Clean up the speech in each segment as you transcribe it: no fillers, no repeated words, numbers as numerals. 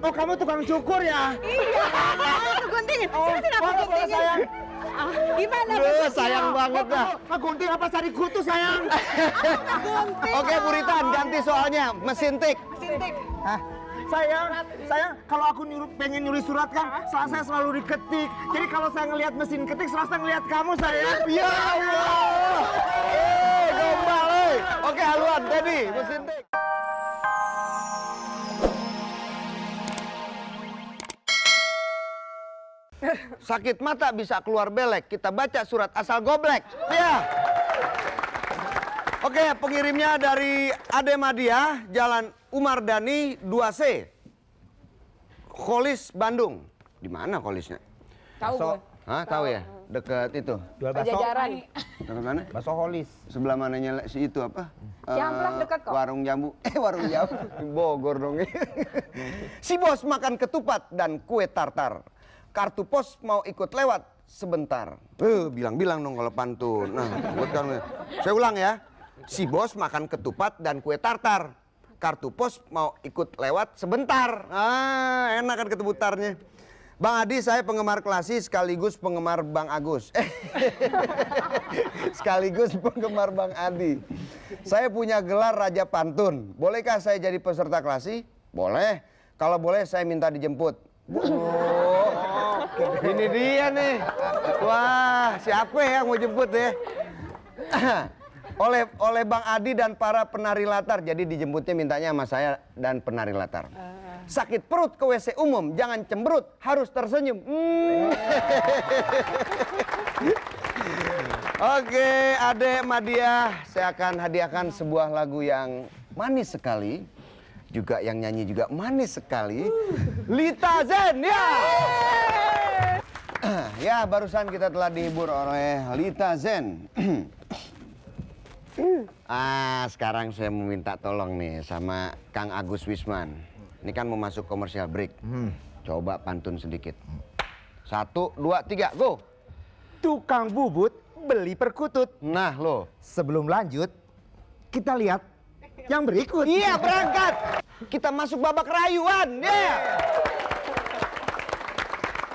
Oh, kamu tukang cukur ya? Iya, aku guntingin. Sini aku boleh, guntingin. sayang. Gimana? Sayang banget dah. Ngegunting apa cari kutu, sayang? Gunting. Oke, Bu Ritan, ganti soalnya. Mesin tik. Sintik. Hah? Sayang, kalau aku pengen nyuri surat kan, saya selalu diketik. Jadi kalau saya ngelihat mesin ketik, saya ngelihat kamu, sayang. Ya Allah. Gombal, Oke, haluan, Teddy, mesin tik. Sakit mata bisa keluar belek, kita baca surat asal goblek. Ya. Oke, pengirimnya dari Ade Madia, Jalan Umar Dani 2C. Kholis, Bandung. Di mana Kholisnya? Tahu gue. Hah, tahu ya? Deket itu. Jual bakso. Pajajaran. Deket mana? Bakso Holis. Sebelah mananya si itu apa? Ciamplas dekat kok. Warung jambu. Warung jambu. Bogor dong. Si bos makan ketupat dan kue tartar. Kartu pos mau ikut lewat sebentar. Bilang-bilang dong kalau pantun. Nah, buat kamu. Saya ulang ya. Si bos makan ketupat dan kue tartar. Kartu pos mau ikut lewat sebentar. Ah, enak kan ketebutarnya. Bang Adi, saya penggemar klasik sekaligus penggemar Bang Agus. Sekaligus penggemar Bang Adi. Saya punya gelar Raja Pantun. Bolehkah saya jadi peserta klasik? Boleh. Kalau boleh saya minta dijemput. Ini dia nih. Wah, siapa ya yang mau jemput ya? oleh Bang Adi dan para penari latar. Jadi dijemputnya mintanya sama saya dan penari latar. Sakit perut ke WC umum, jangan cemberut, harus tersenyum. Oke, Ade Madia, saya akan hadiahkan sebuah lagu yang manis sekali. Juga yang nyanyi juga manis sekali. Lita Zen, ya! Ya, barusan kita telah dihibur oleh Lita Zen. Sekarang saya meminta tolong nih sama Kang Agus Wisman. Ini kan mau masuk komersial break. Coba pantun sedikit. 1, 2, 3, go! Tukang bubut beli perkutut. Nah lo. Sebelum lanjut, kita lihat yang berikut. Iya, berangkat. Kita masuk babak rayuan. Ya.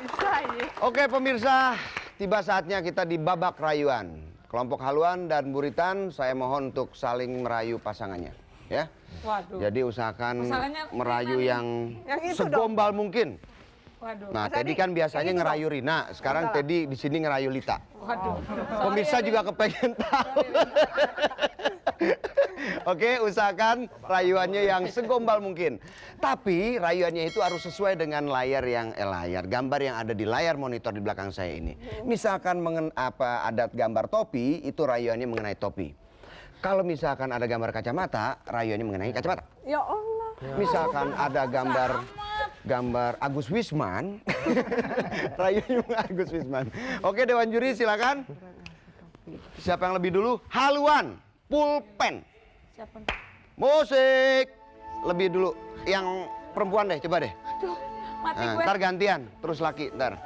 Bisa ya. Oke pemirsa, tiba saatnya kita di babak rayuan. Kelompok Haluan dan Buritan, saya mohon untuk saling merayu pasangannya, ya. Waduh. Jadi usahakan Pasangannya merayu Rina yang itu segombal mungkin. Waduh. Nah, Mas Teddy Adi, kan biasanya yang itu ngerayu Rina, sekarang Teddy di sini ngerayu Lita. Waduh. Pemirsa juga kepengen tahu. Oke, usahakan rayuannya yang segombal mungkin. Tapi rayuannya itu harus sesuai dengan gambar yang ada di layar monitor di belakang saya ini. Misalkan ada gambar topi, itu rayuannya mengenai topi. Kalau misalkan ada gambar kacamata, rayuannya mengenai kacamata. Ya Allah. Misalkan ada gambar Agus Wisman, rayuannya mengenai Agus Wisman. Oke, Dewan Juri silakan. Siapa yang lebih dulu? Haluan, pulpen. Siapa? Musik. Lebih dulu. Yang perempuan deh, coba deh. Aduh, mati Nah, gue. ntar gantian, terus laki, ntar.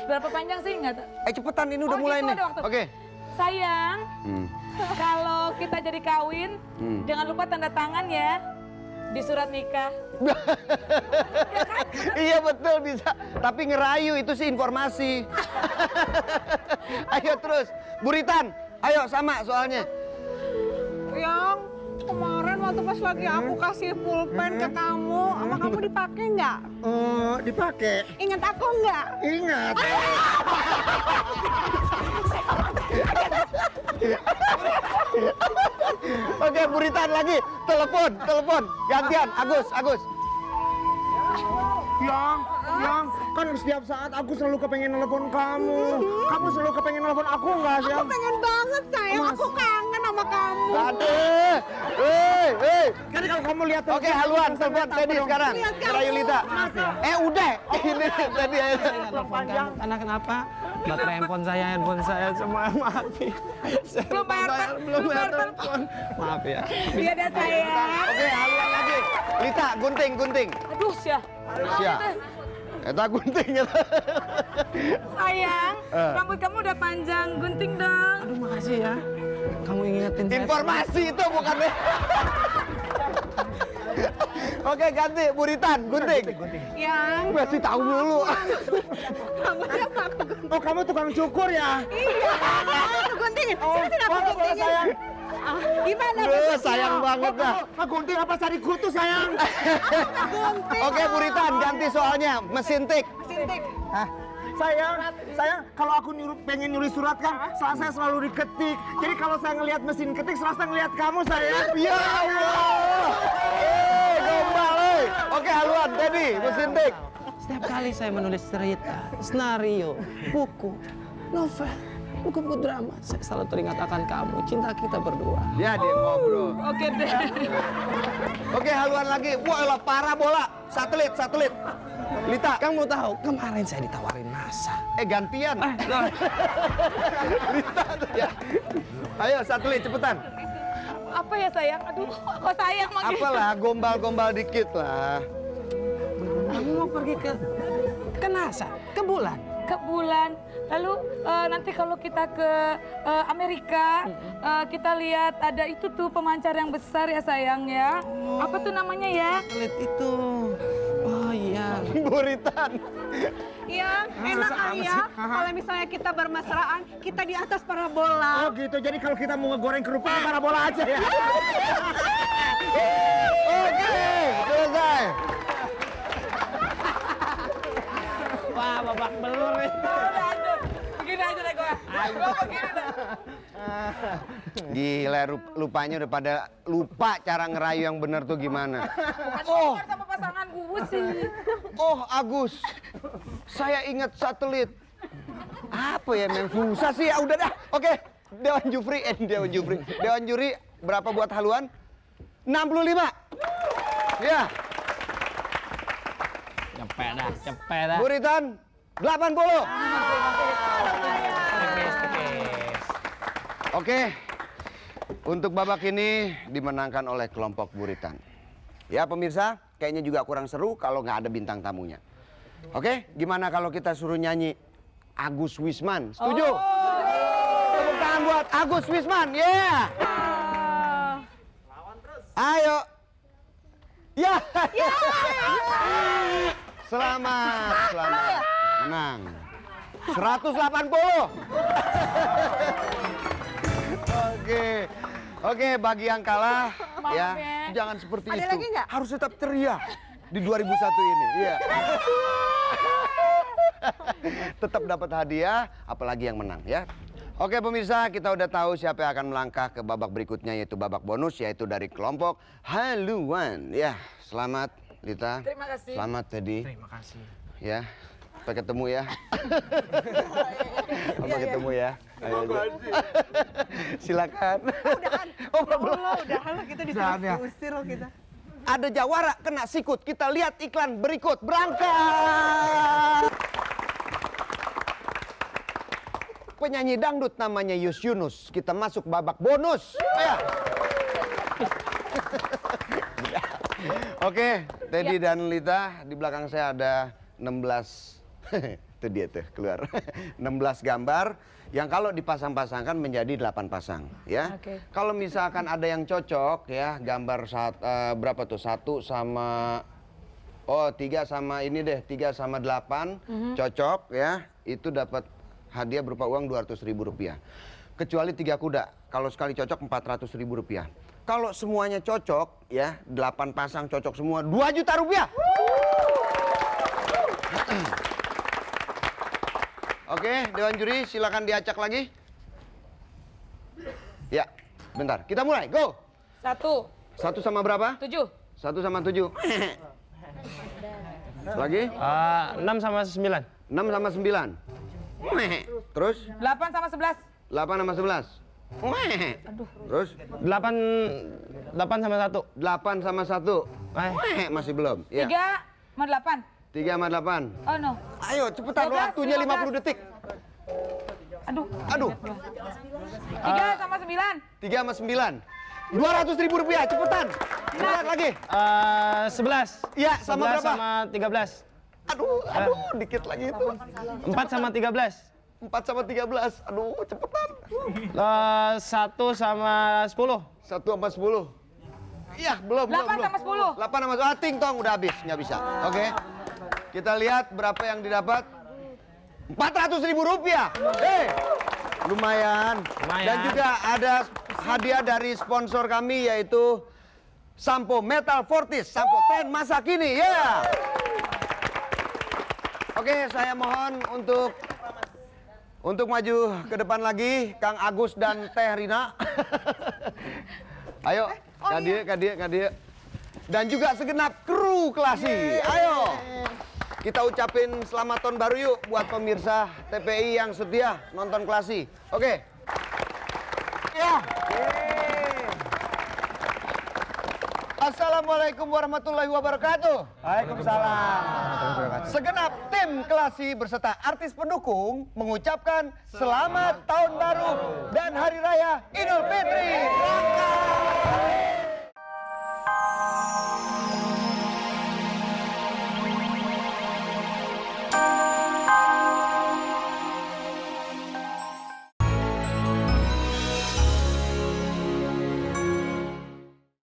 Berapa panjang sih? Nggak tahu. Cepetan, ini udah Oh, mulai gitu, nih. ada waktu. Oke. Sayang, kalau kita jadi kawin, jangan lupa tanda tangan ya di surat nikah. Iya betul bisa. Tapi ngerayu itu sih informasi. Ayo terus, Buritan. Ayo sama soalnya. Yang kemarin waktu pas lagi aku kasih pulpen ke kamu, sama kamu dipakai nggak? Oh, dipakai. Ingat aku nggak? Ingat. Oke, Buritan lagi. Telepon. Gantian, Agus. Yang, kan setiap saat aku selalu kepengen telepon kamu. Kamu selalu kepengen telepon aku nggak sih? Aku pengen banget sayang, aku kangen sama kamu. Aduh. Hei. Jadi kalau kamu lihat Oke, Haluan, telepon Teddy sekarang. Ngerayu Lita. Udah. Ini Teddy. panjang. Karena kenapa? Baterai handphone saya semua mati. Belum bayar telepon. Maaf ya. Iya dah sayang. Oke, Haluan lagi. Lita, gunting. Aduh, Syah. Siap. Eta gunting. Sayang, rambut kamu udah panjang, gunting dong. Aduh makasih ya. Kamu ingetin saya. Informasi itu bukan deh. Oke, ganti Buritan, gunting. Yang Masih tahu dulu. rambutnya aku gunting. Oh, kamu tukang cukur ya? Iya, aku guntingin. Oh, Sini aku boleh, guntingin. sayang. Gimana? Duh, sayang banget dah. Gunting apa cari kutu, sayang? Gunting. Oke, Buritan, ganti soalnya. Mesin tik. Sintik. Sayang, kalau aku pengen nyuri surat kan, saya selalu diketik. Jadi kalau saya ngelihat mesin ketik, serasa ngelihat kamu, sayang. Ya Allah. Gombal, Oke, haluan, Dedi, mesin tik. Setiap kali saya menulis cerita, skenario, buku, novel, buku-buku drama, saya selalu teringat akan kamu, cinta kita berdua. Ya, dia ngobrol. Oke deh. Oke, haluan lagi. Wah, elah, parabola. Satelit. Lita, Kamu tahu, kemarin saya ditawarin NASA. gantian. Lita, ya. Ayo, satelit, cepetan. Apa ya sayang? Aduh, kok sayang makin. Apalah, gombal-gombal dikit lah. Kamu mau pergi ke NASA, ke bulan. Ke bulan. Lalu nanti kalau kita ke Amerika, kita lihat ada itu tuh pemancar yang besar ya sayang ya. Apa tuh namanya ya? Satelit itu. Oh iya. Buritan. Iya, enak kali ya. Kalau misalnya kita bermesraan, kita di atas parabola. Oh gitu, jadi kalau kita mau ngegoreng kerupuk, parabola aja ya? Oke, selesai. Wah, babak belur nih. Begini aja deh gue. Gue begini dah. Gila, lupanya udah pada lupa cara ngerayu yang bener tuh gimana. Oh, sama pasangan gue sih. Oh, Agus. Saya ingat satelit. Apa ya, memang susah sih. Ya udah dah. Oke, Dewan Juri berapa buat haluan? 65. Ya. Cepet dah. Buritan 80. Oke. Untuk babak ini dimenangkan oleh kelompok Buritan. Ya pemirsa, kayaknya juga kurang seru kalau nggak ada bintang tamunya. Oke, gimana kalau kita suruh nyanyi Agus Wisman? Setuju? Tepuk tangan buat Agus Wisman, yeah! Ayo. Ya. Selamat. Menang. 180. Oke, bagi yang kalah ya, jangan seperti Ada itu. lagi nggak? Harus tetap ceria di 2001 ini. Iya. Tetap dapat hadiah, apalagi yang menang ya. Oke pemirsa, kita udah tahu siapa yang akan melangkah ke babak berikutnya, yaitu babak bonus, yaitu dari kelompok Haluan. Ya, selamat Lita. Terima kasih. Selamat Teddy. Terima kasih. Ya, sampai ketemu ya. Sampai ketemu ya. Ayo, silakan. Udahan. Oh, Ya belum. Allah, udahan lah kita diusir loh kita. Ada jawara kena sikut. Kita lihat iklan berikut. Berangkat. Penyanyi dangdut namanya Yus Yunus. Kita masuk babak bonus. Ayo. Oke, Teddy dan Lita, di belakang saya ada 16. Itu dia tuh keluar. 16 gambar yang kalau dipasang-pasangkan menjadi 8 pasang, ya. Oke. Kalau misalkan ada yang cocok ya, gambar berapa tuh? 1 sama 3 sama ini deh, 3 sama 8 cocok ya. Itu dapat hadiah berupa uang Rp200.000. Kecuali 3 kuda. Kalau sekali cocok Rp400.000. Kalau semuanya cocok ya, 8 pasang cocok semua, Rp2 juta. Oke, Dewan Juri silakan diacak lagi. Ya, bentar. Kita mulai. Go. 1 sama berapa? 7. 1 sama 7. Lagi? 6 sama 9. 6 sama 9. Terus? 8 sama 11. 8 sama 11. Terus? 8 sama 1. 8 sama 1. Masih belum. Ya. 3 sama 8. 3 sama 8. Oh no. Ayo cepetan, 12, waktunya 50 detik. Aduh. 3 sama 9. 3 sama 9. Rp200.000, cepetan. Cepetan lagi. 11. Iya, sama 11 berapa? sama 13. Aduh, dikit lagi itu. 4 sama 13. 4 sama 13. Aduh, cepetan. 1 sama 10. 1 sama 10. Iya, belum. 8 sama 10. 8 sama 10. Ting tong udah habis, nggak bisa. Oke. Kita lihat berapa yang didapat. 400.000 rupiah. Lumayan. Dan juga ada hadiah dari sponsor kami yaitu sampo Metal Fortis, sampo tren masa kini. Ya. Oke, saya mohon untuk maju ke depan lagi, Kang Agus dan Teh Rina. Ayo, Kadir. Dan juga segenap kru Klasi. Ayo. Kita ucapin selamat tahun baru yuk buat pemirsa TPI yang setia nonton Klasi. Oke. Ya. Assalamualaikum warahmatullahi wabarakatuh. Waalaikumsalam. Segenap tim Klasi beserta artis pendukung mengucapkan selamat tahun baru dan hari raya Idul Fitri.